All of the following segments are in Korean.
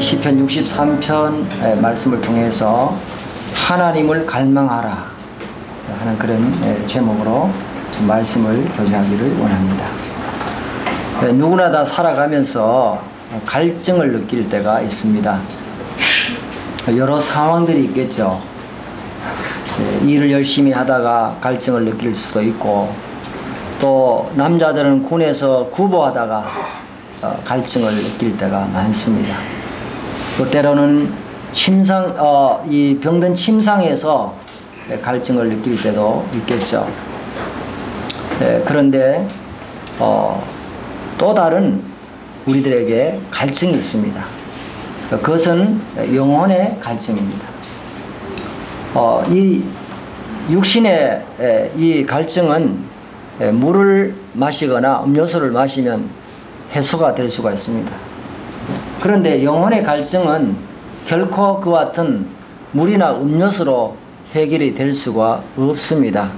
시편 63편 말씀을 통해서 하나님을 갈망하라 하는 그런 제목으로 좀 말씀을 교제하기를 원합니다. 누구나 다 살아가면서 갈증을 느낄 때가 있습니다. 여러 상황들이 있겠죠. 일을 열심히 하다가 갈증을 느낄 수도 있고, 또 남자들은 군에서 구보하다가 갈증을 느낄 때가 많습니다. 또 때로는 이 병든 침상에서 갈증을 느낄 때도 있겠죠. 그런데 또 다른 우리들에게 갈증이 있습니다. 그것은 영혼의 갈증입니다. 이 육신의 이 갈증은 물을 마시거나 음료수를 마시면 해소가 될 수가 있습니다. 그런데 영혼의 갈증은 결코 그와 같은 물이나 음료수로 해결이 될 수가 없습니다.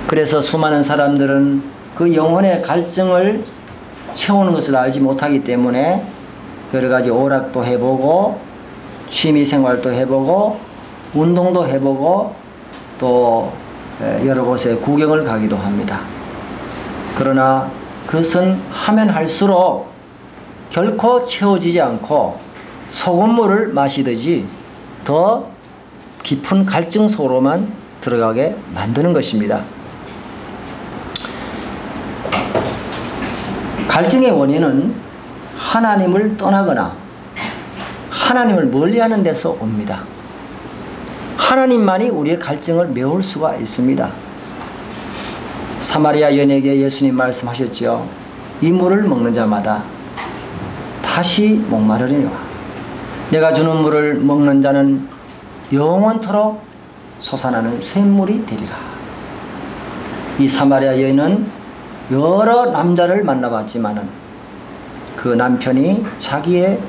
그래서 수많은 사람들은 그 영혼의 갈증을 채우는 것을 알지 못하기 때문에 여러 가지 오락도 해보고 취미생활도 해보고 운동도 해보고 또 여러 곳에 구경을 가기도 합니다. 그러나 그것은 하면 할수록 결코 채워지지 않고 소금물을 마시듯이 더 깊은 갈증 속으로만 들어가게 만드는 것입니다. 갈증의 원인은 하나님을 떠나거나 하나님을 멀리하는 데서 옵니다. 하나님만이 우리의 갈증을 메울 수가 있습니다. 사마리아 여인에게 예수님 말씀하셨지요. 이 물을 먹는 자마다 다시 목마르리니와 내가 주는 물을 먹는 자는 영원토록 솟아나는 샘물이 되리라. 이 사마리아 여인은 여러 남자를 만나봤지만은 그 남편이 자기의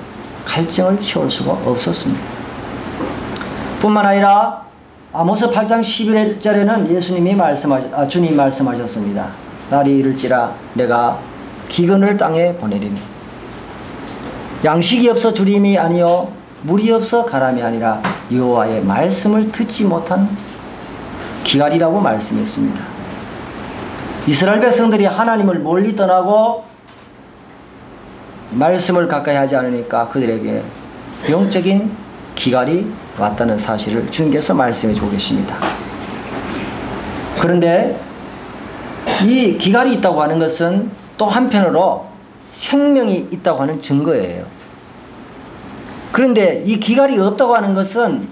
갈증을 채울 수가 없었습니다. 뿐만 아니라 아모스 8장 11절에는 주님이 말씀하셨습니다. 날이 이를지라 내가 기근을 땅에 보내리니 양식이 없어 주림이 아니요 물이 없어 가람이 아니라 여호와의 말씀을 듣지 못한 기갈이라고 말씀했습니다. 이스라엘 백성들이 하나님을 멀리 떠나고 말씀을 가까이 하지 않으니까 그들에게 영적인 기갈이 왔다는 사실을 주님께서 말씀해 주고 계십니다. 그런데 이 기갈이 있다고 하는 것은 또 한편으로 생명이 있다고 하는 증거예요. 그런데 이 기갈이 없다고 하는 것은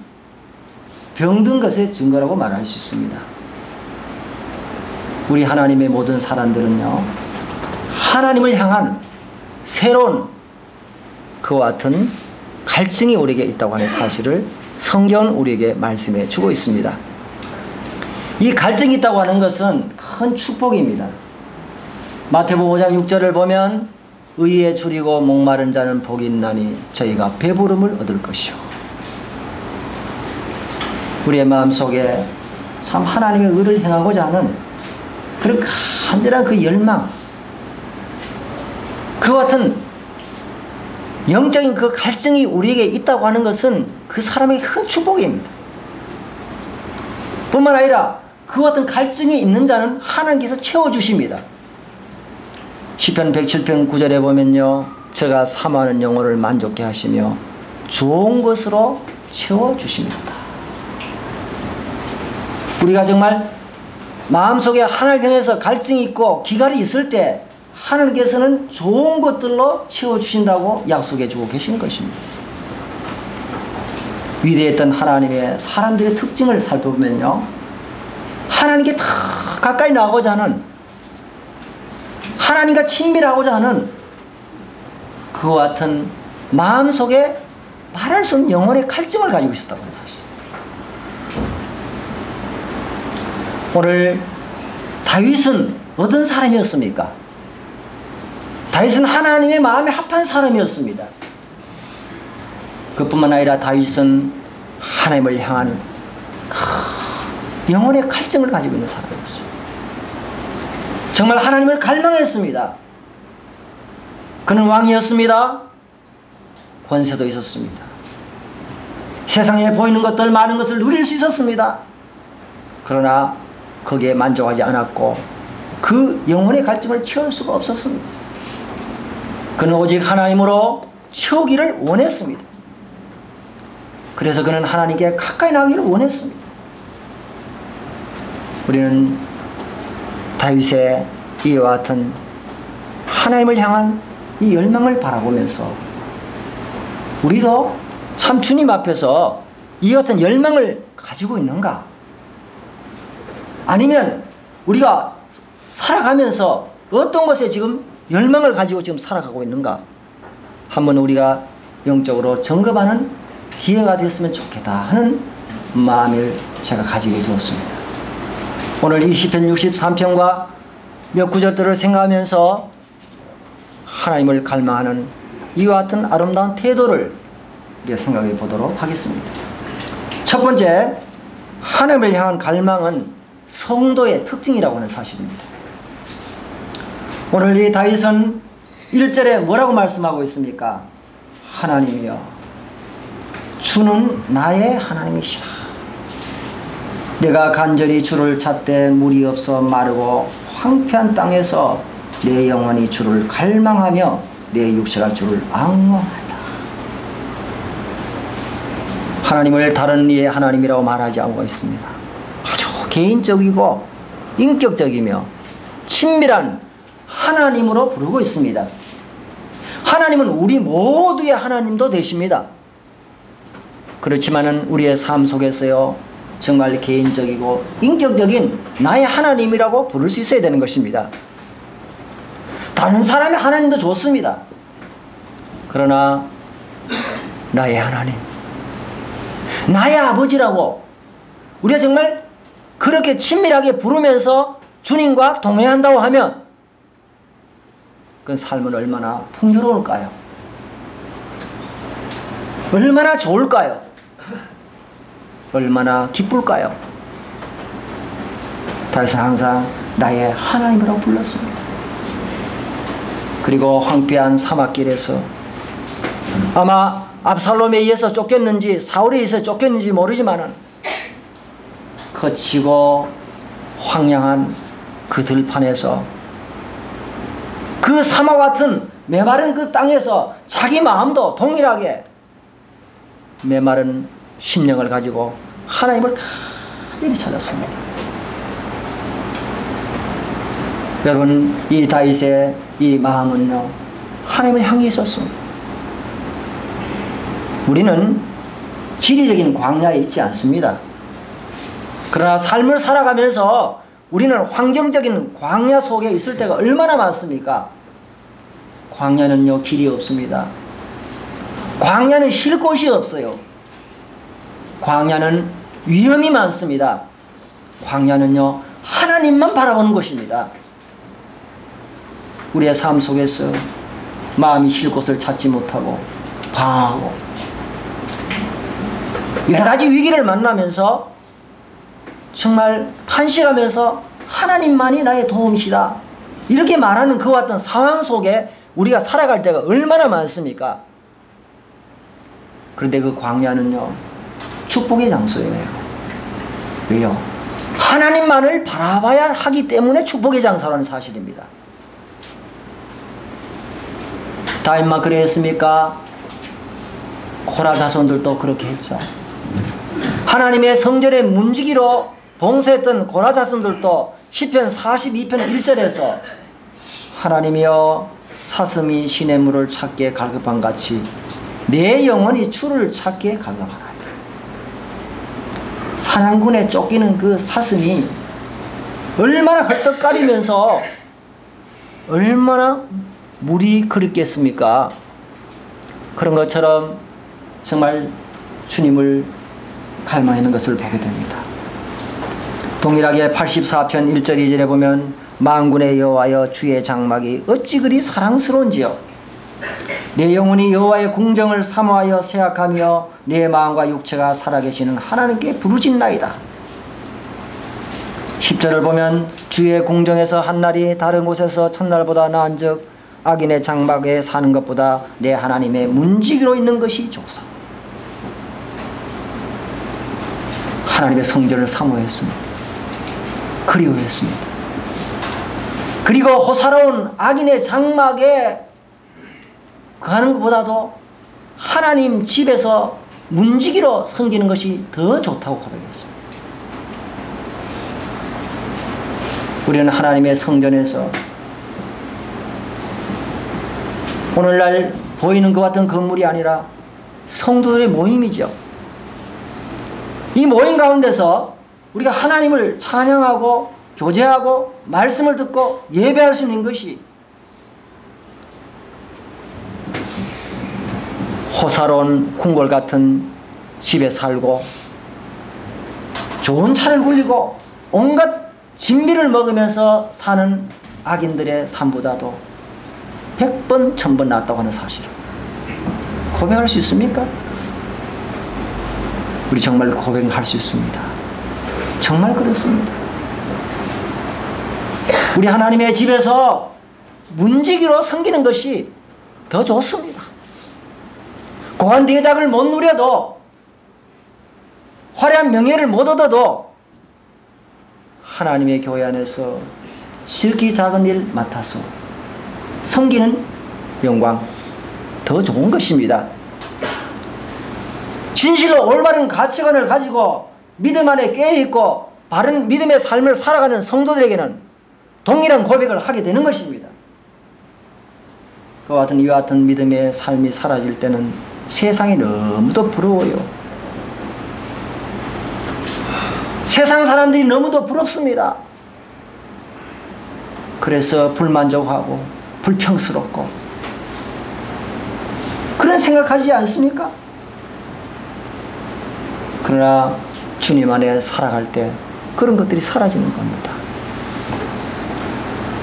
병든 것의 증거라고 말할 수 있습니다. 우리 하나님의 모든 사람들은요, 하나님을 향한 새로운 그와 같은 갈증이 우리에게 있다고 하는 사실을 성경은 우리에게 말씀해 주고 있습니다. 이 갈증이 있다고 하는 것은 큰 축복입니다. 마태복음 5장 6절을 보면 의에 줄이고 목마른 자는 복이 있나니 저희가 배부름을 얻을 것이요. 우리의 마음속에 참 하나님의 의를 행하고자 하는 그런 간절한 그 열망, 그와 같은 영적인 그 갈증이 우리에게 있다고 하는 것은 그 사람에게 큰 축복입니다. 뿐만 아니라 그와 같은 갈증이 있는 자는 하나님께서 채워주십니다. 시편 107편 9절에 보면요, 제가 사모하는 영혼을 만족케 하시며 좋은 것으로 채워주십니다. 우리가 정말 마음속에 하나님 향해서 갈증이 있고 기갈이 있을 때 하나님께서는 좋은 것들로 채워주신다고 약속해 주고 계시는 것입니다. 위대했던 하나님의 사람들의 특징을 살펴보면요, 하나님께 더 가까이 나가고자 하는, 하나님과 친밀하고자 하는 그와 같은 마음속에 말할 수 없는 영혼의 갈증을 가지고 있었다고 하는 사실입니다. 오늘 다윗은 어떤 사람이었습니까? 다윗은 하나님의 마음에 합한 사람이었습니다. 그뿐만 아니라 다윗은 하나님을 향한 영혼의 갈증을 가지고 있는 사람이었어요. 정말 하나님을 갈망했습니다. 그는 왕이었습니다. 권세도 있었습니다. 세상에 보이는 것들 많은 것을 누릴 수 있었습니다. 그러나 거기에 만족하지 않았고 그 영혼의 갈증을 채울 수가 없었습니다. 그는 오직 하나님으로 채우기를 원했습니다. 그래서 그는 하나님께 가까이 나가기를 원했습니다. 우리는 다윗의 이와 같은 하나님을 향한 이 열망을 바라보면서 우리도 참 주님 앞에서 이와 같은 열망을 가지고 있는가? 아니면 우리가 살아가면서 어떤 것에 지금 열망을 가지고 지금 살아가고 있는가? 한번 우리가 영적으로 점검하는 기회가 되었으면 좋겠다 하는 마음을 제가 가지게 되었습니다. 오늘 이 시편 63편과 몇 구절들을 생각하면서 하나님을 갈망하는 이와 같은 아름다운 태도를 우리가 생각해 보도록 하겠습니다. 첫 번째, 하나님을 향한 갈망은 성도의 특징이라고 하는 사실입니다. 오늘 이 다윗은 1절에 뭐라고 말씀하고 있습니까? 하나님이여 주는 나의 하나님이시라. 내가 간절히 주를 찾되 물이 없어 마르고 황폐한 땅에서 내 영혼이 주를 갈망하며 내 육체가 주를 앙망하다. 하나님을 다른 이의 하나님이라고 말하지 않고 있습니다. 아주 개인적이고 인격적이며 친밀한 하나님으로 부르고 있습니다. 하나님은 우리 모두의 하나님도 되십니다. 그렇지만은 우리의 삶 속에서요 정말 개인적이고 인격적인 나의 하나님이라고 부를 수 있어야 되는 것입니다. 다른 사람의 하나님도 좋습니다. 그러나 나의 하나님, 나의 아버지라고 우리가 정말 그렇게 친밀하게 부르면서 주님과 동행한다고 하면 그 삶은 얼마나 풍요로울까요? 얼마나 좋을까요? 얼마나 기쁠까요? 다윗은 항상 나의 하나님이라고 불렀습니다. 그리고 황폐한 사막길에서 아마 압살롬에 의해서 쫓겼는지 사울에 의해서 쫓겼는지 모르지만은 거치고 황량한 그 들판에서 그 사막 같은 메마른 그 땅에서 자기 마음도 동일하게 메마른 심령을 가지고 하나님을 간절히 찾았습니다. 여러분, 이 다윗의 이 마음은요 하나님을 향해 있었습니다. 우리는 지리적인 광야에 있지 않습니다. 그러나 삶을 살아가면서 우리는 환경적인 광야 속에 있을 때가 얼마나 많습니까? 광야는요 길이 없습니다. 광야는 쉴 곳이 없어요. 광야는 위험이 많습니다. 광야는요 하나님만 바라보는 곳입니다. 우리의 삶 속에서 마음이 쉴 곳을 찾지 못하고 방황하고 여러 가지 위기를 만나면서 정말 탄식하면서 하나님만이 나의 도움이시다 이렇게 말하는 그와 같은 상황 속에 우리가 살아갈 때가 얼마나 많습니까? 그런데 그 광야는요 축복의 장소예요. 왜요? 하나님만을 바라봐야 하기 때문에 축복의 장소라는 사실입니다. 다윗만 그랬습니까? 코라 자손들도 그렇게 했죠. 하나님의 성전의 문지기로 봉사했던 고라 자손들도 시편 42편 1절에서 하나님이여 사슴이 시냇물을 찾기에 갈급한 같이 내 영혼이 주를 찾기에 갈급하나이다. 사냥꾼에 쫓기는 그 사슴이 얼마나 헐떡거리면서 얼마나 물이 그립겠습니까? 그런 것처럼 정말 주님을 갈망하는 것을 보게 됩니다. 동일하게 84편 1절 2절에 보면 만군의 여호와여 주의 장막이 어찌 그리 사랑스러운지요. 내 영혼이 여호와의 궁정을 사모하여 생각하며 내 마음과 육체가 살아계시는 하나님께 부르짖나이다. 10절을 보면 주의 궁정에서 한날이 다른 곳에서 첫날보다 나은즉 악인의 장막에 사는 것보다 내 하나님의 문지기로 있는 것이 좋사. 하나님의 성전을 사모했습니다. 그리워했습니다. 그리고 호사로운 악인의 장막에 거하는 것보다도 하나님 집에서 문지기로 섬기는 것이 더 좋다고 고백했습니다. 우리는 하나님의 성전에서 오늘날 보이는 것 같은 건물이 아니라 성도들의 모임이죠. 이 모임 가운데서 우리가 하나님을 찬양하고 교제하고 말씀을 듣고 예배할 수 있는 것이 호사로운 궁궐 같은 집에 살고 좋은 차를 굴리고 온갖 진미를 먹으면서 사는 악인들의 삶보다도 100번 1000번 낫다고 하는 사실을 고백할 수 있습니까? 우리 정말 고백할 수 있습니다. 정말 그렇습니다. 우리 하나님의 집에서 문지기로 섬기는 것이 더 좋습니다. 고한 대작을 못 누려도 화려한 명예를 못 얻어도 하나님의 교회 안에서 실기 작은 일 맡아서 섬기는 영광 더 좋은 것입니다. 진실로 올바른 가치관을 가지고 믿음 안에 깨어있고 바른 믿음의 삶을 살아가는 성도들에게는 동일한 고백을 하게 되는 것입니다. 그와 같은 이와 같은 믿음의 삶이 사라질 때는 세상이 너무도 부러워요. 세상 사람들이 너무도 부럽습니다. 그래서 불만족하고 불평스럽고 그런 생각하지 않습니까? 그러나 주님 안에 살아갈 때 그런 것들이 사라지는 겁니다.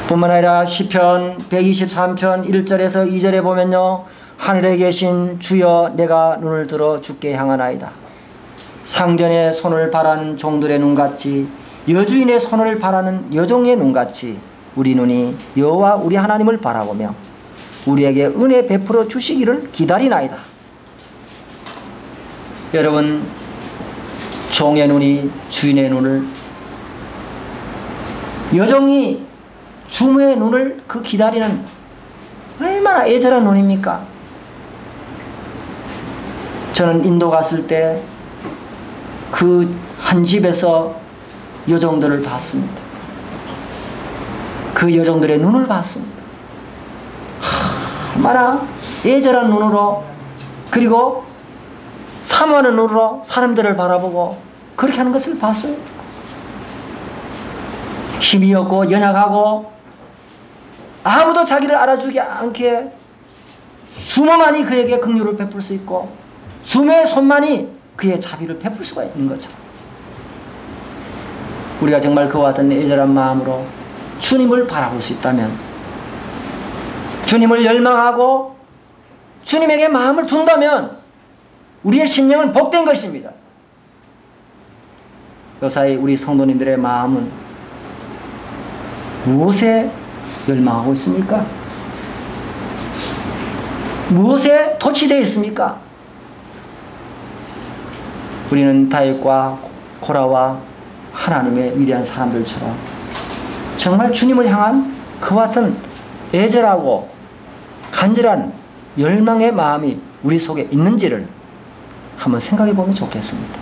뿐만 아니라 시편 123편 1절에서 2절에 보면요, 하늘에 계신 주여 내가 눈을 들어 주께 향하나이다. 상전의 손을 바라는 종들의 눈같이 여주인의 손을 바라는 여종의 눈같이 우리 눈이 여호와 우리 하나님을 바라보며 우리에게 은혜 베풀어 주시기를 기다리나이다. 여러분, 종의 눈이 주인의 눈을, 여종이 주모의 눈을 그 기다리는 얼마나 애절한 눈입니까? 저는 인도 갔을 때 그 한 집에서 여종들을 봤습니다. 그 여종들의 눈을 봤습니다. 얼마나 애절한 눈으로, 그리고 사모하는 눈으로 사람들을 바라보고 그렇게 하는 것을 봤어요. 힘이 없고 연약하고 아무도 자기를 알아주지 않게 수모만이 그에게 긍휼을 베풀 수 있고 수모의 손만이 그의 자비를 베풀 수가 있는 것처럼, 우리가 정말 그와 같은 애절한 마음으로 주님을 바라볼 수 있다면, 주님을 열망하고 주님에게 마음을 둔다면 우리의 심령은 복된 것입니다. 요사이 우리 성도님들의 마음은 무엇에 열망하고 있습니까? 무엇에 도취되어 있습니까? 우리는 다윗과 고라와 하나님의 위대한 사람들처럼 정말 주님을 향한 그와 같은 애절하고 간절한 열망의 마음이 우리 속에 있는지를 한번 생각해 보면 좋겠습니다.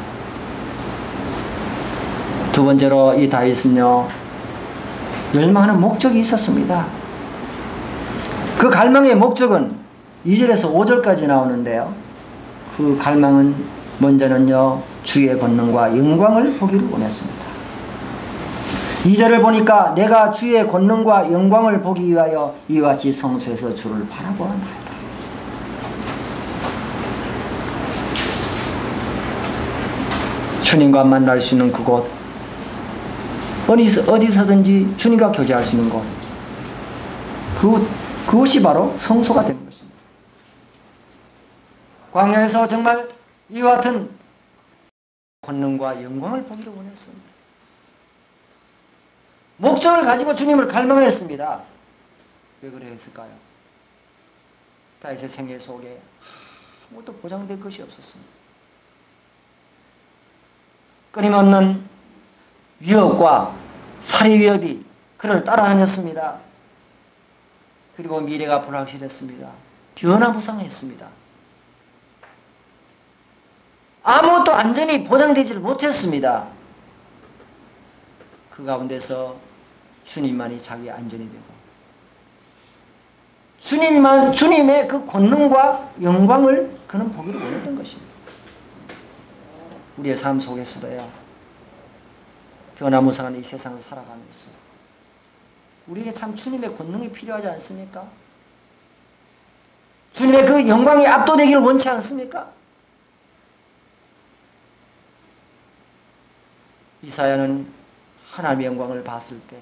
두 번째로 이 다윗은요, 열망하는 목적이 있었습니다. 그 갈망의 목적은 2절에서 5절까지 나오는데요, 그 갈망은 먼저는요, 주의 권능과 영광을 보기를 원했습니다. 2절을 보니까 내가 주의 권능과 영광을 보기 위하여 이와 같이 성소에서 주를 바라보아나이다. 주님과 만날 수 있는 그곳, 어디서든지 주님과 교제할 수 있는 곳, 그것이 바로 성소가 되는 것입니다. 광야에서 정말 이와 같은 권능과 영광을 보기를 원했습니다. 목적을 가지고 주님을 갈망했습니다. 왜 그랬을까요? 다윗의 생애 속에 아무것도 보장될 것이 없었습니다. 끊임없는 위협과 살해 위협이 그를 따라다녔습니다. 그리고 미래가 불확실했습니다. 변화무쌍했습니다. 아무것도 안전이 보장되지 못했습니다. 그 가운데서 주님만이 자기 안전이 되고 주님의 그 권능과 영광을 그는 보기를 원했던 것입니다. 우리의 삶 속에서도요, 변화무쌍한 이 세상을 살아가면서 우리에게 참 주님의 권능이 필요하지 않습니까? 주님의 그 영광이 압도되기를 원치 않습니까? 이사야는 하나님의 영광을 봤을 때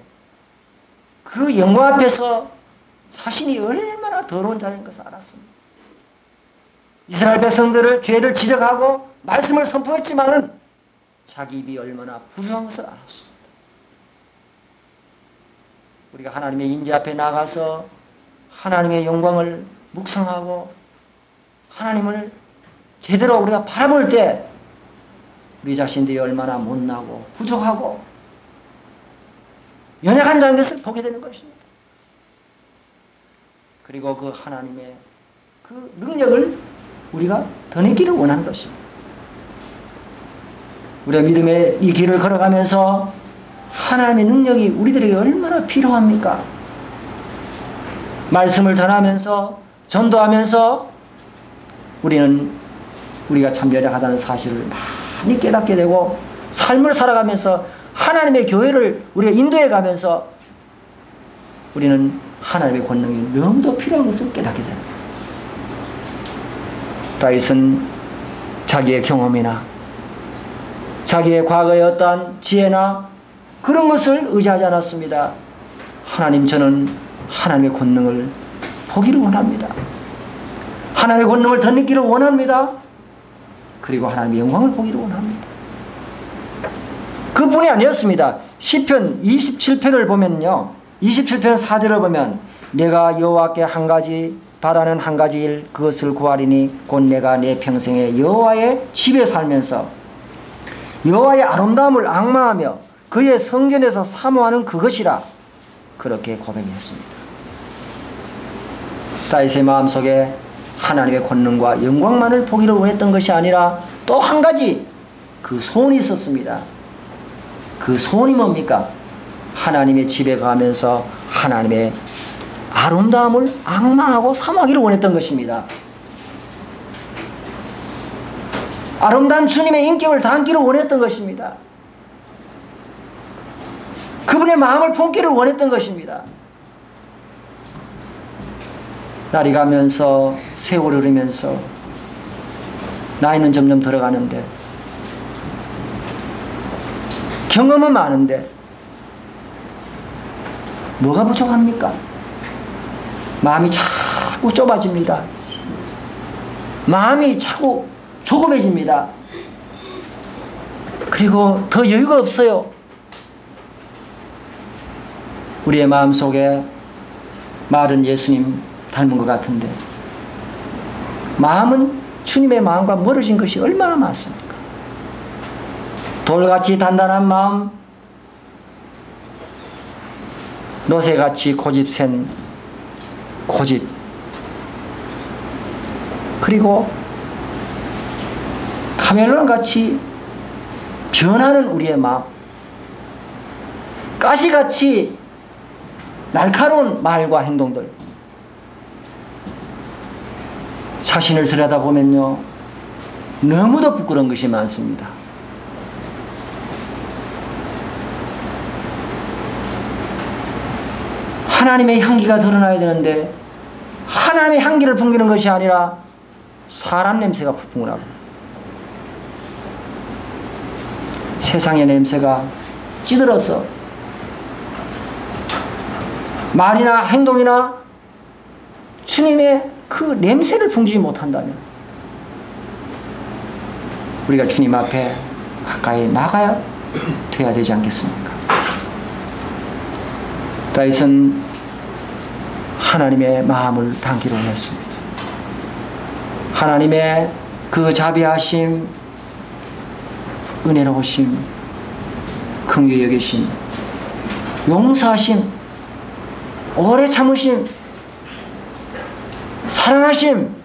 그 영광 앞에서 자신이 얼마나 더러운 자인 것을 알았습니다. 이스라엘 백성들을 죄를 지적하고 말씀을 선포했지만은 자기 입이 얼마나 부정한 것을 알았습니다. 우리가 하나님의 임재 앞에 나가서 하나님의 영광을 묵상하고 하나님을 제대로 우리가 바라볼 때 우리 자신들이 얼마나 못나고 부족하고 연약한 자인 것을 보게 되는 것입니다. 그리고 그 하나님의 그 능력을 우리가 덧입기를 원하는 것입니다. 우리가 믿음의 이 길을 걸어가면서 하나님의 능력이 우리들에게 얼마나 필요합니까? 말씀을 전하면서 전도하면서 우리가 참 연약하다는 사실을 많이 깨닫게 되고 삶을 살아가면서 하나님의 교회를 우리가 인도해 가면서 우리는 하나님의 권능이 너무도 필요한 것을 깨닫게 됩니다. 다윗은 자기의 경험이나 자기의 과거의 어떠한 지혜나 그런 것을 의지하지 않았습니다. 하나님, 저는 하나님의 권능을 보기를 원합니다. 하나님의 권능을 덧입기를 원합니다. 그리고 하나님의 영광을 보기를 원합니다. 그뿐이 아니었습니다. 시편 27편을 보면요, 27편 4절을 보면 내가 여호와께 한 가지 바라는 한 가지 일 그것을 구하리니 곧 내가 내 평생에 여호와의 집에 살면서 여호와의 아름다움을 앙망하며 그의 성전에서 사모하는 그것이라 그렇게 고백했습니다. 다윗의 마음속에 하나님의 권능과 영광만을 보기를 원했던 것이 아니라 또 한 가지 그 소원이 있었습니다. 그 소원이 뭡니까? 하나님의 집에 가면서 하나님의 아름다움을 앙망하고 사모하기를 원했던 것입니다. 아름다운 주님의 인격을 담기를 원했던 것입니다. 그분의 마음을 품기를 원했던 것입니다. 날이 가면서 세월이 흐르면서 나이는 점점 들어가는데 경험은 많은데 뭐가 부족합니까? 마음이 자꾸 좁아집니다. 마음이 자꾸 조급해집니다. 그리고 더 여유가 없어요. 우리의 마음속에 말은 예수님 닮은 것 같은데 마음은 주님의 마음과 멀어진 것이 얼마나 많습니까? 돌같이 단단한 마음, 노새같이 고집센 고집, 그리고 카멜론같이 변하는 우리의 마음, 가시같이 날카로운 말과 행동들, 자신을 들여다보면요 너무도 부끄러운 것이 많습니다. 하나님의 향기가 드러나야 되는데 하나님의 향기를 풍기는 것이 아니라 사람 냄새가 풍부하고 세상의 냄새가 찌들어서 말이나 행동이나 주님의 그 냄새를 풍기지 못한다면 우리가 주님 앞에 가까이 나가야 돼야 되지 않겠습니까? 다윗은 하나님의 마음을 담기로 했습니다. 하나님의 그 자비하심, 은혜로우심, 긍휼히 여기심, 용서하심, 오래 참으심, 사랑하심,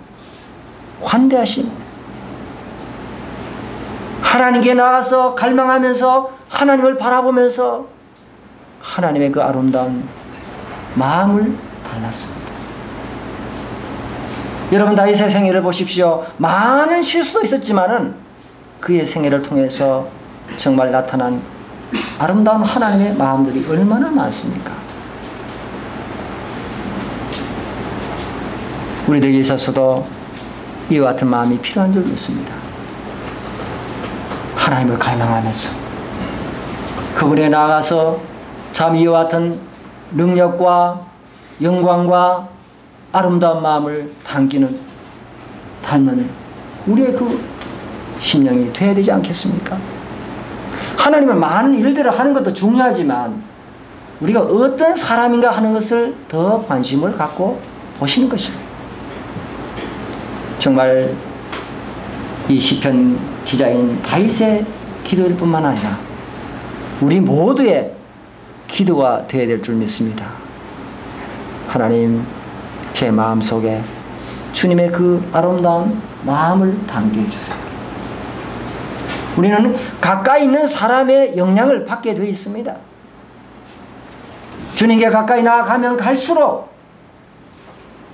관대하심, 하나님께 나가서 갈망하면서 하나님을 바라보면서 하나님의 그 아름다운 마음을 달랐습니다. 여러분 다윗의 생애를 보십시오. 많은 실수도 있었지만은 그의 생애를 통해서 정말 나타난 아름다운 하나님의 마음들이 얼마나 많습니까? 우리들에게 있어서도 이와 같은 마음이 필요한 줄 믿습니다. 하나님을 갈망하면서 그분에 나아가서 참 이와 같은 능력과 영광과 아름다운 마음을 닮은 우리의 그 심령이 되어야 되지 않겠습니까? 하나님은 많은 일들을 하는 것도 중요하지만 우리가 어떤 사람인가 하는 것을 더 관심을 갖고 보시는 것입니다. 정말 이 시편 기자인 다윗의 기도일 뿐만 아니라 우리 모두의 기도가 되어야 될 줄 믿습니다. 하나님, 제 마음속에 주님의 그 아름다운 마음을 담게 해주세요. 우리는 가까이 있는 사람의 영향을 받게 되어 있습니다. 주님께 가까이 나아가면 갈수록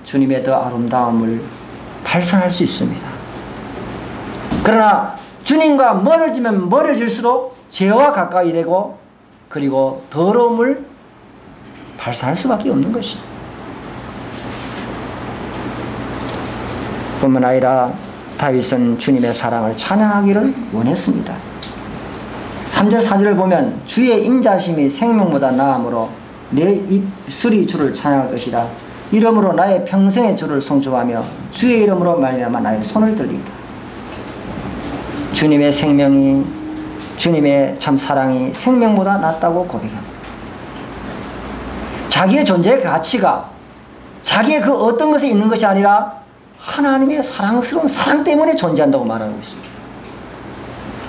주님의 더 아름다움을 발산할 수 있습니다. 그러나 주님과 멀어지면 멀어질수록 죄와 가까이 되고 그리고 더러움을 발산할 수밖에 없는 것입니다. 뿐만 아니라 다윗은 주님의 사랑을 찬양하기를 원했습니다. 3절 4절을 보면 주의 인자심이 생명보다 나음으로 내 입술이 주를 찬양할 것이라. 이름으로 나의 평생의 주를 송축하며 주의 이름으로 말미암아 나의 손을 들리다. 주님의 생명이, 주님의 참 사랑이 생명보다 낫다고 고백합니다. 자기의 존재의 가치가 자기의 그 어떤 것에 있는 것이 아니라 하나님의 사랑스러운 사랑 때문에 존재한다고 말하고 있습니다.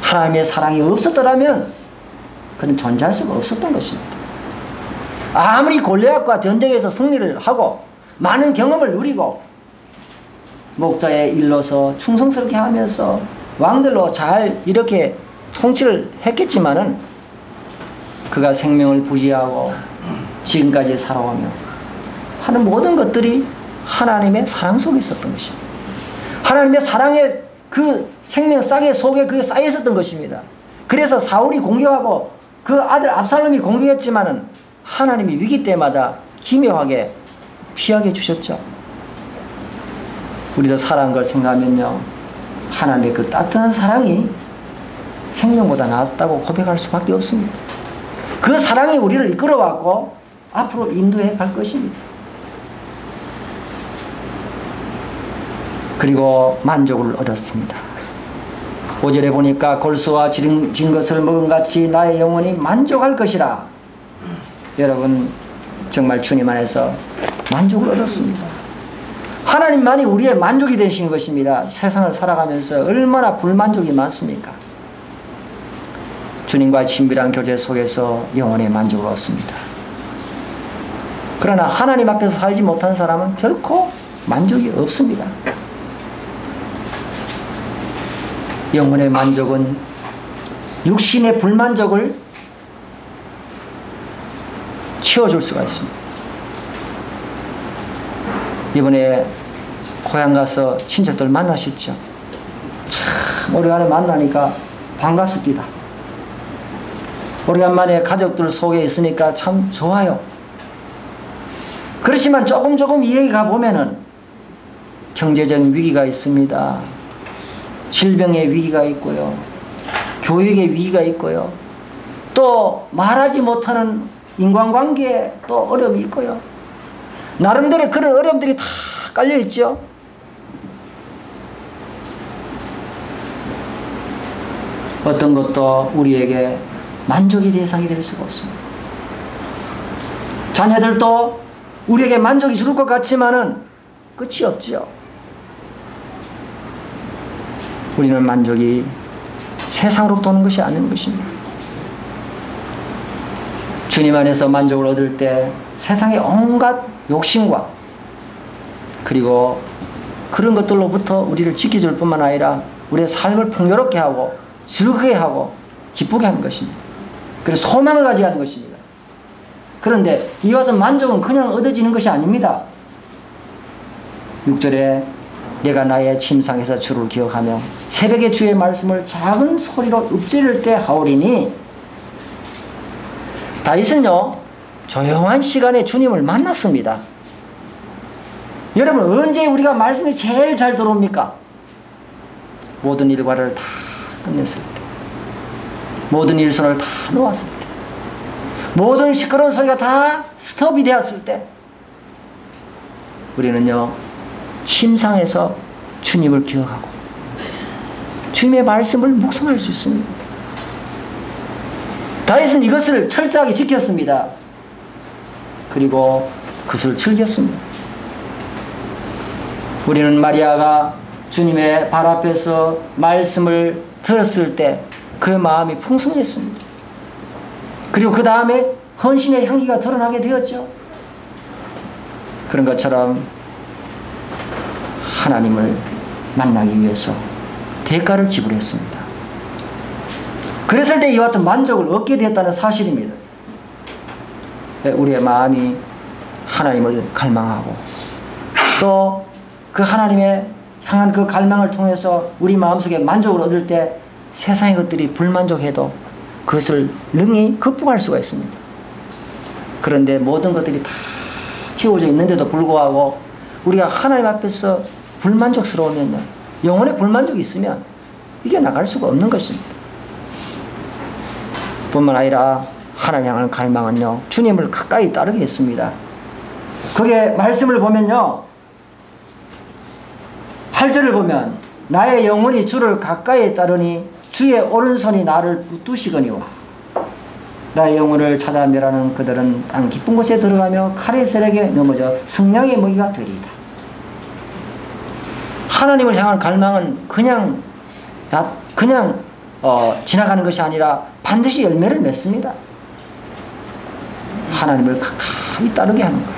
하나님의 사랑이 없었더라면 그는 존재할 수가 없었던 것입니다. 아무리 골리앗과 전쟁에서 승리를 하고 많은 경험을 누리고 목자의 일로서 충성스럽게 하면서 왕들로 잘 이렇게 통치를 했겠지만은 그가 생명을 부지하고 지금까지 살아오며 하는 모든 것들이 하나님의 사랑 속에 있었던 것입니다. 하나님의 사랑의 그 생명 싹의 속에 그게 쌓여 있었던 것입니다. 그래서 사울이 공격하고 그 아들 압살롬이 공격했지만은 하나님이 위기 때마다 기묘하게 피하게 주셨죠. 우리도 살아온 걸 생각하면요, 하나님의 그 따뜻한 사랑이 생명보다 낫다고 고백할 수밖에 없습니다. 그 사랑이 우리를 이끌어왔고 앞으로 인도해 갈 것입니다. 그리고 만족을 얻었습니다. 5절에 보니까 골수와 진 것을 먹은 같이 나의 영혼이 만족할 것이라. 여러분 정말 주님 안에서 만족을 얻었습니다. 하나님만이 우리의 만족이 되신 것입니다. 세상을 살아가면서 얼마나 불만족이 많습니까? 주님과의 친밀한 교제 속에서 영혼의 만족을 얻습니다. 그러나 하나님 앞에서 살지 못한 사람은 결코 만족이 없습니다. 영혼의 만족은 육신의 불만족을 채워줄 수가 있습니다. 이번에 고향 가서 친척들 만나셨죠? 참 오래간에 만나니까 반갑습니다. 오래간만에 가족들 속에 있으니까 참 좋아요. 그렇지만 조금 이야기 가보면은 경제적인 위기가 있습니다. 질병의 위기가 있고요. 교육의 위기가 있고요. 또 말하지 못하는 인간관계에 또 어려움이 있고요. 나름대로 그런 어려움들이 다 깔려있죠. 어떤 것도 우리에게 만족의 대상이 될 수가 없습니다. 자녀들도 우리에게 만족이 줄 것 같지만은 끝이 없죠. 우리는 만족이 세상으로부터 오는 것이 아닌 것입니다. 주님 안에서 만족을 얻을 때 세상의 온갖 욕심과 그리고 그런 것들로부터 우리를 지켜줄 뿐만 아니라 우리의 삶을 풍요롭게 하고 즐겁게 하고 기쁘게 하는 것입니다. 그래서 소망을 가지게 하는 것입니다. 그런데 이와 같은 만족은 그냥 얻어지는 것이 아닙니다. 6절에 내가 나의 침상에서 주를 기억하며 새벽에 주의 말씀을 작은 소리로 읊조릴 때 하오리니. 다윗은요 조용한 시간에 주님을 만났습니다. 여러분 언제 우리가 말씀이 제일 잘 들어옵니까? 모든 일과를 다 끝냈을 때, 모든 일손을 다 놓았을 때, 모든 시끄러운 소리가 다 스톱이 되었을 때 우리는요 침상에서 주님을 기억하고 주님의 말씀을 묵상할 수 있습니다. 다윗은 이것을 철저하게 지켰습니다. 그리고 그것을 즐겼습니다. 우리는 마리아가 주님의 발 앞에서 말씀을 들었을 때 그 마음이 풍성했습니다. 그리고 그 다음에 헌신의 향기가 드러나게 되었죠. 그런 것처럼 하나님을 만나기 위해서 대가를 지불했습니다. 그랬을 때 이와 같은 만족을 얻게 되었다는 사실입니다. 우리의 마음이 하나님을 갈망하고 또 그 하나님의 향한 그 갈망을 통해서 우리 마음속에 만족을 얻을 때 세상의 것들이 불만족해도 그것을 능히 극복할 수가 있습니다. 그런데 모든 것들이 다 채워져 있는데도 불구하고 우리가 하나님 앞에서 불만족스러우면요, 영혼의 불만족이 있으면 이게 나갈 수가 없는 것입니다. 뿐만 아니라 하나님 향하는 갈망은요 주님을 가까이 따르게 했습니다. 거기에 말씀을 보면요 8절을 보면 나의 영혼이 주를 가까이 따르니 주의 오른손이 나를 붙드시거니와 나의 영혼을 찾아 멸하는 그들은 땅 깊은 곳에 들어가며 칼의 세력에 넘어져 승냥의 먹이가 되리이다. 하나님을 향한 갈망은 그냥 지나가는 것이 아니라 반드시 열매를 맺습니다. 하나님을 가까이 따르게 하는 거예요.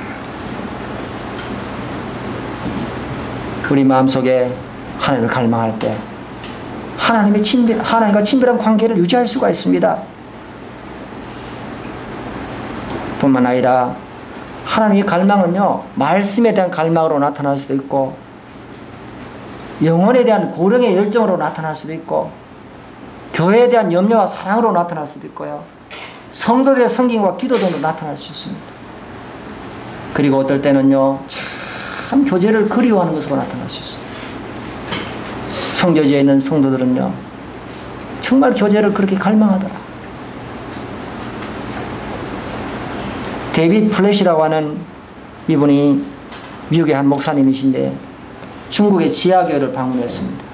우리 마음속에 하나님을 갈망할 때 하나님과 친밀한 관계를 유지할 수가 있습니다. 뿐만 아니라 하나님의 갈망은요 말씀에 대한 갈망으로 나타날 수도 있고 영혼에 대한 고령의 열정으로 나타날 수도 있고 교회에 대한 염려와 사랑으로 나타날 수도 있고요 성도들의 성김과 기도 등으로 나타날 수 있습니다. 그리고 어떨 때는요 참 교제를 그리워하는 것으로 나타날 수 있습니다. 성교지에 있는 성도들은요 정말 교제를 그렇게 갈망하더라. 데이빗 플랫이라고 하는 이분이 미국의 한 목사님이신데 중국의 지하교회를 방문했습니다.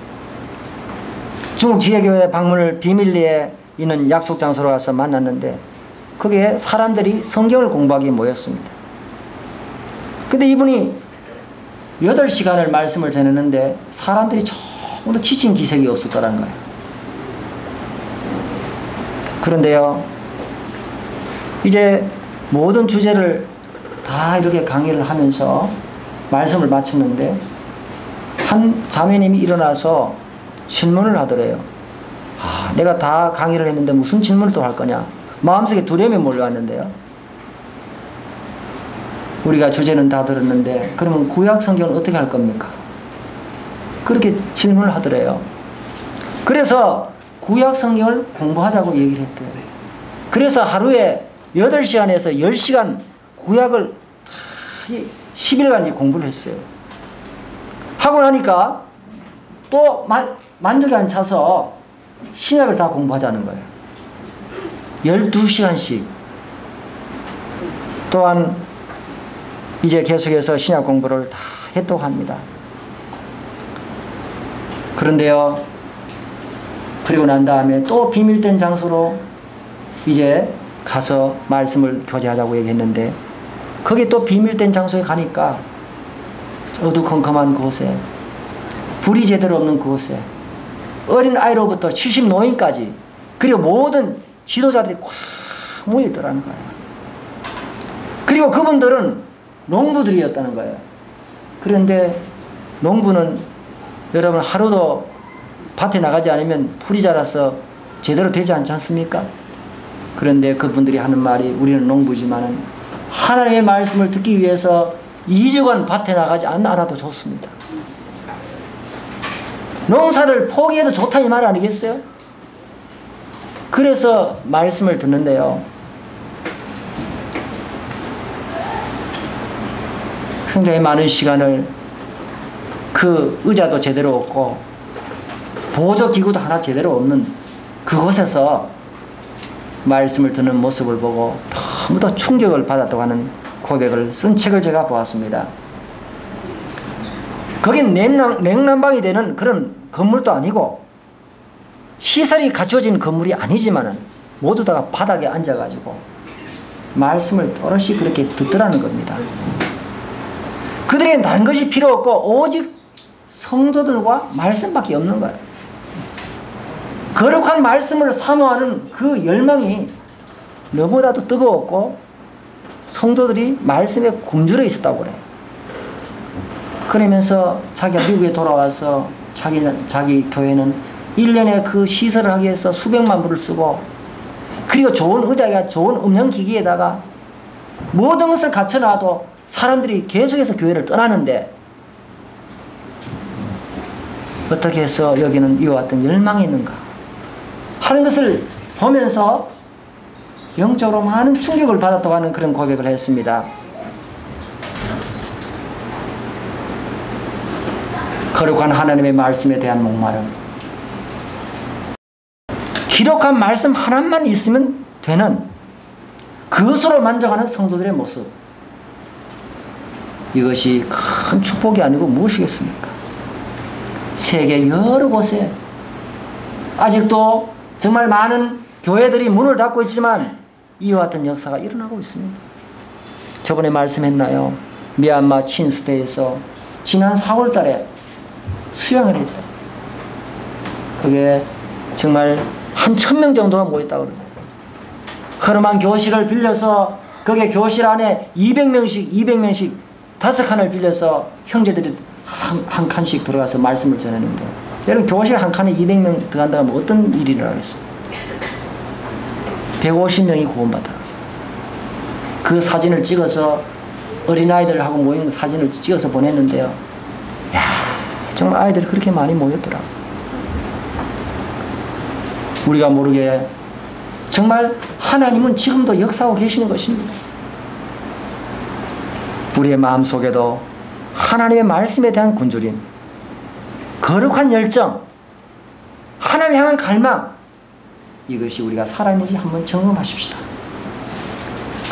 중국 지하교회 방문을 비밀리에 있는 약속 장소로 가서 만났는데 거기에 사람들이 성경을 공부하기 모였습니다. 근데 이분이 8시간을 말씀을 전했는데 사람들이 조금도 지친 기색이 없었더라는 거예요. 그런데요 이제 모든 주제를 다 이렇게 강의를 하면서 말씀을 마쳤는데 한 자매님이 일어나서 질문을 하더래요. 내가 다 강의를 했는데 무슨 질문을 또 할 거냐. 마음속에 두려움이 몰려왔는데요. 우리가 주제는 다 들었는데 그러면 구약 성경은 어떻게 할 겁니까? 그렇게 질문을 하더래요. 그래서 구약 성경을 공부하자고 얘기를 했대요. 그래서 하루에 8시간에서 10시간 구약을 10일간 공부를 했어요. 하고 나니까 또 만족이 안 차서 신약을 다 공부하자는 거예요. 12시간씩. 또한 이제 계속해서 신약 공부를 다 했다고 합니다. 그런데요 그리고 난 다음에 또 비밀된 장소로 이제 가서 말씀을 교제하자고 얘기했는데 거기 또 비밀된 장소에 가니까 어두컴컴한 곳에 불이 제대로 없는 곳에 어린 아이로부터 70 노인까지 그리고 모든 지도자들이 꽉 모여있더라는 거예요. 그리고 그분들은 농부들이었다는 거예요. 그런데 농부는 여러분 하루도 밭에 나가지 않으면 풀이 자라서 제대로 되지 않지 않습니까? 그런데 그분들이 하는 말이 우리는 농부지만은 하나님의 말씀을 듣기 위해서 2주간 밭에 나가지 않아도 좋습니다. 농사를 포기해도 좋다 이 말 아니겠어요? 그래서 말씀을 듣는데요. 굉장히 많은 시간을 그 의자도 제대로 없고 보조기구도 하나 제대로 없는 그곳에서 말씀을 듣는 모습을 보고 너무도 충격을 받았다고 하는 고백을 쓴 책을 제가 보았습니다. 거긴 냉난방이 되는 그런 건물도 아니고 시설이 갖춰진 건물이 아니지만은 모두 다 바닥에 앉아가지고 말씀을 또렷이 그렇게 듣더라는 겁니다. 그들에겐 다른 것이 필요 없고 오직 성도들과 말씀밖에 없는 거예요. 거룩한 말씀을 사모하는 그 열망이 너무나도 뜨거웠고 성도들이 말씀에 굶주려 있었다고 그래요. 그러면서 자기가 미국에 돌아와서 자기 교회는 1년에 그 시설을 하기 위해서 수백만 불을 쓰고 그리고 좋은 의자가 좋은 음향기기에다가 모든 것을 갖춰놔도 사람들이 계속해서 교회를 떠나는데 어떻게 해서 여기는 이와 같은 열망이 있는가 하는 것을 보면서 영적으로 많은 충격을 받았다고 하는 그런 고백을 했습니다. 거룩한 하나님의 말씀에 대한 목마름, 기록한 말씀 하나만 있으면 되는 그것으로 만족하는 성도들의 모습, 이것이 큰 축복이 아니고 무엇이겠습니까? 세계 여러 곳에 아직도 정말 많은 교회들이 문을 닫고 있지만 이와 같은 역사가 일어나고 있습니다. 저번에 말씀했나요? 미얀마 친스테에서 지난 4월 달에 수양을 했다. 그게 정말 한 1000명 정도가 모였다고 그러죠. 허름한 교실을 빌려서 거기에 교실 안에 200명씩 5칸을 빌려서 형제들이 한 칸씩 들어가서 말씀을 전하는데 여러분 교실 한 칸에 200명 들어간다고 하면 어떤 일이 일어나겠습니까? 150명이 구원받더라고요. 그 사진을 찍어서 어린아이들하고 모인 사진을 찍어서 보냈는데요. 야, 정말 아이들이 그렇게 많이 모였더라고요. 우리가 모르게 정말 하나님은 지금도 역사하고 계시는 것입니다. 우리의 마음속에도 하나님의 말씀에 대한 굶주림, 거룩한 열정, 하나님을 향한 갈망, 이것이 우리가 살아있는지 한번 점검하십시다.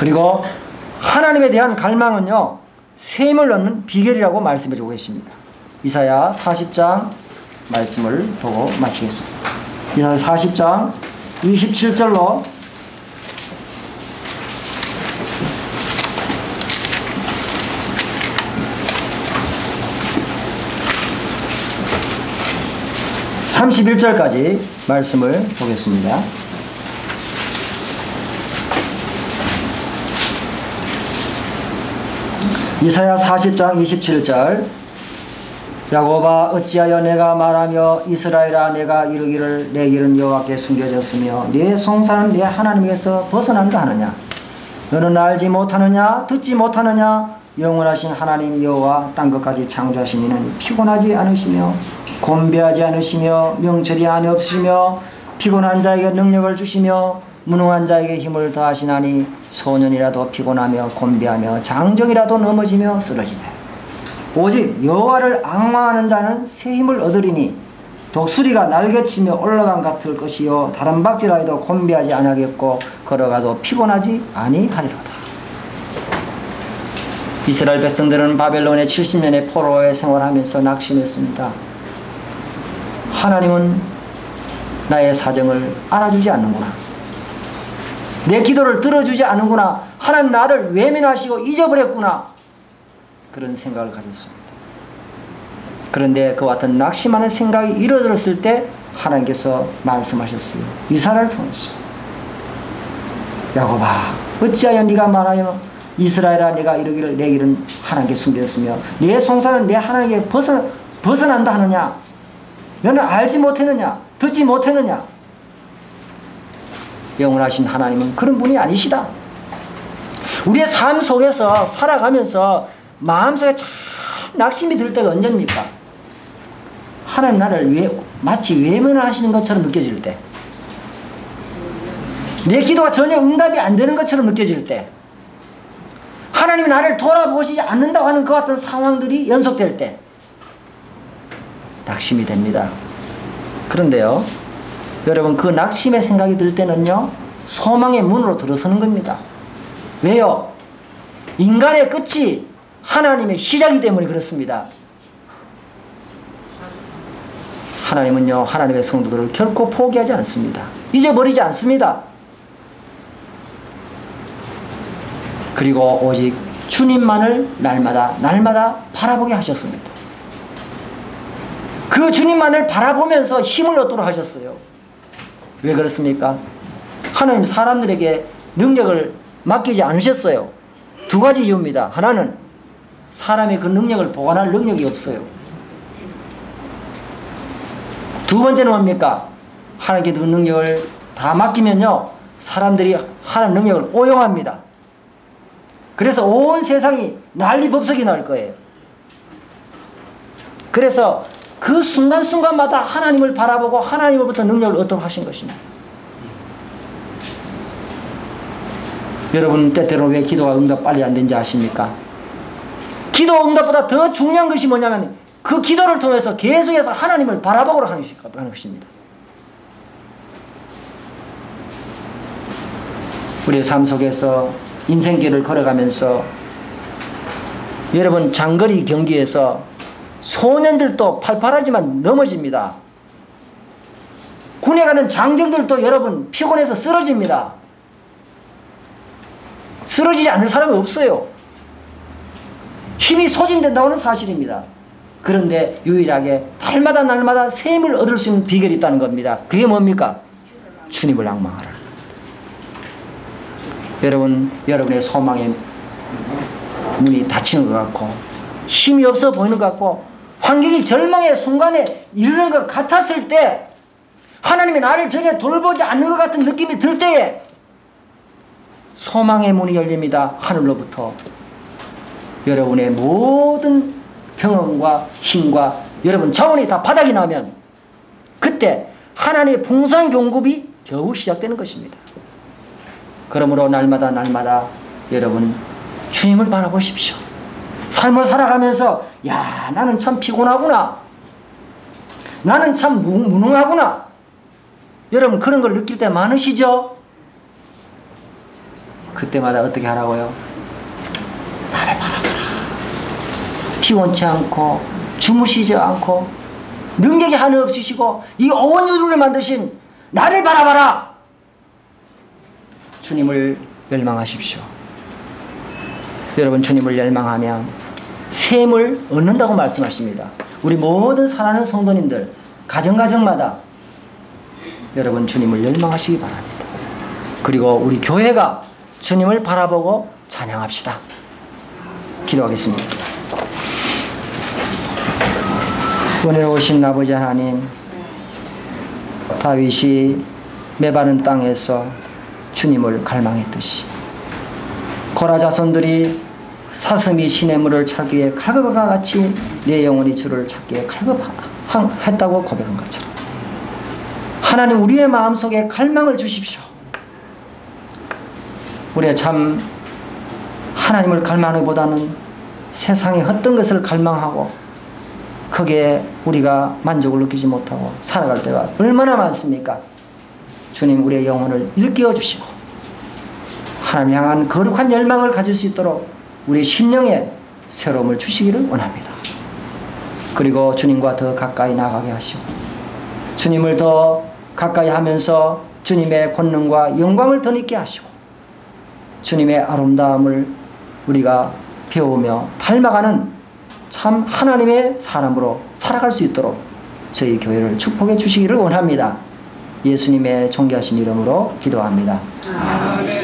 그리고 하나님에 대한 갈망은요, 셈을 얻는 비결이라고 말씀해 주고 계십니다. 이사야 40장 말씀을 보고 마치겠습니다. 이사야 40장 27절로 31절까지 말씀을 보겠습니다. 이사야 40장 27절 야곱아 어찌하여 내가 말하며 이스라엘아 내가 이르기를 내 길은 여호와께 숨겨졌으며 네 송사는 내 하나님에게서 벗어난다 하느냐 너는 알지 못하느냐 듣지 못하느냐 영원하신 하나님 여호와 땅끝까지 창조하신 이는 피곤하지 않으시며 곤배하지 않으시며 명철이 안에 없으시며 피곤한 자에게 능력을 주시며 무능한 자에게 힘을 더하시나니 소년이라도 피곤하며 곤배하며 장정이라도 넘어지며 쓰러지되 오직 여호와를 앙망하는 자는 새 힘을 얻으리니 독수리가 날개치며 올라간 같을 것이요 다른 박질하여도 곤배하지 아니하겠고 걸어가도 피곤하지 아니하리로다. 이스라엘 백성들은 바벨론의 70년의 포로에 생활하면서 낙심했습니다. 하나님은 나의 사정을 알아주지 않는구나. 내 기도를 들어주지 않는구나. 하나님 나를 외면하시고 잊어버렸구나. 그런 생각을 가졌습니다. 그런데 그와 같은 낙심하는 생각이 이루어졌을 때 하나님께서 말씀하셨어요. 이사야를 통해서. 야곱아, 어찌하여 네가 말하여 이스라엘아, 네가 이르기를 내 길은 하나님께 숨겼으며 내 송사는 내 하나님께 벗어난다 하느냐? 너는 알지 못했느냐? 듣지 못했느냐? 영원하신 하나님은 그런 분이 아니시다. 우리의 삶 속에서 살아가면서 마음속에 참 낙심이 들 때가 언제입니까? 하나님 나를 마치 외면하시는 것처럼 느껴질 때, 내 기도가 전혀 응답이 안 되는 것처럼 느껴질 때, 하나님이 나를 돌아보시지 않는다고 하는 그 같은 상황들이 연속될 때 낙심이 됩니다. 그런데요, 여러분, 그 낙심의 생각이 들 때는요, 소망의 문으로 들어서는 겁니다. 왜요? 인간의 끝이 하나님의 시작이 때문에 그렇습니다. 하나님은요, 하나님의 성도들을 결코 포기하지 않습니다. 잊어버리지 않습니다. 그리고 오직 주님만을 날마다 바라보게 하셨습니다. 그 주님만을 바라보면서 힘을 얻도록 하셨어요. 왜 그렇습니까? 하나님 사람들에게 능력을 맡기지 않으셨어요. 두 가지 이유입니다. 하나는 사람이 그 능력을 보관할 능력이 없어요. 두 번째는 뭡니까? 하나님께 그 능력을 다 맡기면요, 사람들이 하나님 능력을 오용합니다. 그래서 온 세상이 난리법석이 날 거예요. 그래서 그 순간순간마다 하나님을 바라보고 하나님으로부터 능력을 얻도록 하신 것입니다. 여러분, 때때로 왜 기도가 응답 빨리 안 되는지 아십니까? 기도 응답보다 더 중요한 것이 뭐냐면 그 기도를 통해서 계속해서 하나님을 바라보도록 하는 것입니다. 우리의 삶 속에서 인생길을 걸어가면서 여러분, 장거리 경기에서 소년들도 팔팔하지만 넘어집니다. 군에 가는 장정들도 여러분 피곤해서 쓰러집니다. 쓰러지지 않는 사람이 없어요. 힘이 소진된다고는 사실입니다. 그런데 유일하게 날마다 샘을 얻을 수 있는 비결이 있다는 겁니다. 그게 뭡니까? 주님을 앙망하라. 여러분의 소망의 문이 닫히는 것 같고 힘이 없어 보이는 것 같고 환경이 절망의 순간에 이르는 것 같았을 때, 하나님이 나를 전혀 돌보지 않는 것 같은 느낌이 들 때에 소망의 문이 열립니다. 하늘로부터 여러분의 모든 경험과 힘과 여러분 자원이 다 바닥이 나면 그때 하나님의 풍성한 공급이 겨우 시작되는 것입니다. 그러므로 날마다 여러분 주님을 바라보십시오. 삶을 살아가면서 야, 나는 참 피곤하구나, 나는 참 무능하구나, 여러분 그런 걸 느낄 때 많으시죠? 그때마다 어떻게 하라고요? 나를 바라봐라. 피곤치 않고 주무시지 않고 능력이 하나 없으시고 이 온 우주를 만드신 나를 바라봐라. 주님을 열망하십시오. 여러분, 주님을 열망하면 샘을 얻는다고 말씀하십니다. 우리 모든 사랑하는 성도님들 가정마다 여러분 주님을 열망하시기 바랍니다. 그리고 우리 교회가 주님을 바라보고 찬양합시다. 기도하겠습니다. 은혜로우신 아버지 하나님, 다윗이 메바른 땅에서 주님을 갈망했듯이 고라 자손들이 사슴이 시냇물을 찾기에 갈급과 같이 내 영혼이 주를 찾기에 갈급했다고 고백한 것처럼 하나님, 우리의 마음속에 갈망을 주십시오. 우리가 참 하나님을 갈망하기보다는 세상의 헛된 것을 갈망하고 거기에 우리가 만족을 느끼지 못하고 살아갈 때가 얼마나 많습니까? 주님, 우리의 영혼을 일깨워 주시고 하나님 향한 거룩한 열망을 가질 수 있도록 우리의 심령에 새로움을 주시기를 원합니다. 그리고 주님과 더 가까이 나가게 하시고 주님을 더 가까이 하면서 주님의 권능과 영광을 더 있게 하시고 주님의 아름다움을 우리가 배우며 닮아가는 참 하나님의 사람으로 살아갈 수 있도록 저희 교회를 축복해 주시기를 원합니다. 예수님의 존귀하신 이름으로 기도합니다. 아멘.